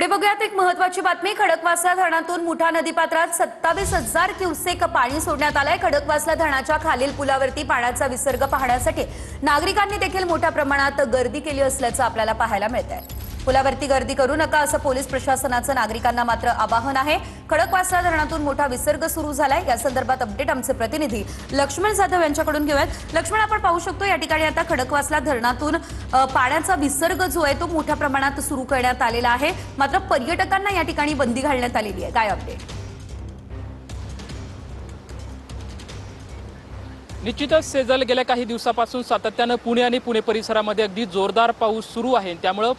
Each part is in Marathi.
पुढे बघूयात एक महत्त्वाची बातमी। खडकवासला धरणातून मुठा नदीपात्रात 27,000 क्युसेक पाणी सोडण्यात आलंय। खडकवासला धरणाच्या खालील पुलावरती पाण्याचा विसर्ग पाहण्यासाठी नागरिकांनी देखील मोठ्या प्रमाणात गर्दी केली असल्याचं आपल्याला पाहायला मिळतंय। पुलावरती गर्दी करू नका असं पोलीस प्रशासनाचं नागरिकांना मात्र आवाहन आहे। खडकवासला धरणातून मोठा विसर्ग सुरू झालाय। या संदर्भात अपडेट आमचे प्रतिनिधी लक्ष्मण जाधव यांच्याकडून घेऊयात। लक्ष्मण, आपण पाहू शकतो या ठिकाणी आता खडकवासला धरणातून पाण्याचा विसर्ग जो आहे तो मोठ्या प्रमाणात सुरू करण्यात आलेला आहे। मात्र पर्यटकांना या ठिकाणी बंदी घालण्यात आलेली आहे। काय अपडेट? निश्चितच सेजल गेल्या काही दिवसापासून सातत्यानं पुणे आणि पुणे परिसरामध्ये अगदी जोरदार पाऊस सुरू आहे। त्यामुळे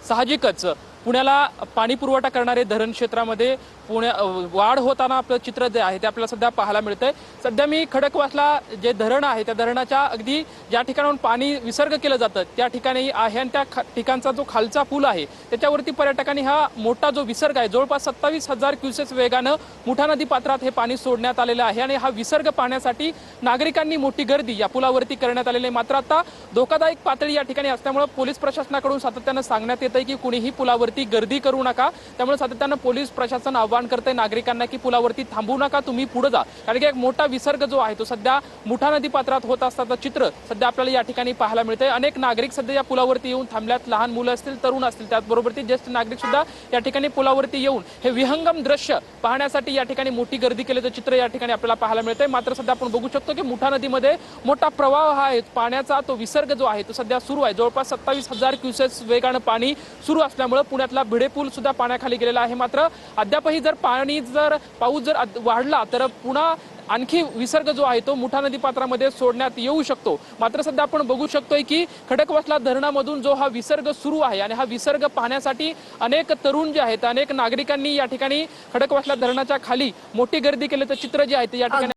साहजिकच पुण्याला पाणी पुरवठा करणारे धरण क्षेत्रामध्ये वाढ होताना आपलं चित्र जे आहे ते आपल्याला सध्या पाहायला मिळतंय। सध्या मी खडकवासला जे धरण आहे त्या धरणाच्या अगदी ज्या ठिकाणाहून पाणी विसर्ग केलं जातं त्या ठिकाणी आहे आणि त्या ठिकाणचा जो खालचा पूल आहे त्याच्यावरती पर्यटकांनी हा मोठा जो विसर्ग आहे जवळपास 27,000 क्युसेक वेगानं मुठा नदी पात्रात हे पाणी सोडण्यात आलेलं आहे आणि हा विसर्ग पाहण्यासाठी नागरिकांनी मोठी गर्दी या पुलावरती करण्यात आलेली आहे। मात्र आता धोकादायक पातळी या ठिकाणी असल्यामुळे पोलीस प्रशासनाकडून सातत्यानं सांगण्यात येतंय की कुणीही पुलावरती गर्दी करू नका। त्यामुळे सातत्यानं पोलीस प्रशासन आवाहन करते नागरिकांना की पुलावरती थांबू नका, तुम्ही पुढे जा, कारण की एक मोठा विसर्ग जो आहे तो सध्या मुठा नदी पात्रात होत असताना चित्र सध्या आपल्याला या ठिकाणी पाहायला मिळतंय। अनेक नागरिक सध्या या पुलावरती येऊन थांबल्यात, लहान मुलं असतील, तरुण असतील, त्याचबरोबर ते ज्येष्ठ नागरिक सुद्धा या ठिकाणी पुलावरती येऊन हे विहंगम दृश्य पाहण्यासाठी या ठिकाणी मोठी गर्दी केल्याचं चित्र या ठिकाणी आपल्याला पाहायला मिळतंय। मात्र सध्या आपण बघू शकतो की मुठा नदीमध्ये मोठा प्रवाह हा आहे, पाण्याचा तो विसर्ग जो आहे तो सध्या सुरू आहे। जवळपास 27,000 क्युसेक वेगानं पाणी सुरू असल्यामुळे पुण्यातला भिडे पूल सुद्धा पाण्याखाली गेलेला आहे। मात्र अद्यापही पाऊस जर वाढला तर पुन्हा आणखी विसर्ग जो आहे तो मुठा नदी पात्रामध्ये सोडण्यात येऊ शकतो। मात्र सध्या आपण बघू शकतोय की खडकवासला धरणामधून जो हा विसर्ग सुरू आहे आणि हा विसर्ग पाहण्यासाठी अनेक तरुण जे आहेत, अनेक नागरिकांनी या ठिकाणी खडकवासला धरणाच्या खाली मोठी गर्दी केल्याचं चित्र जे आहे ते या ठिकाणी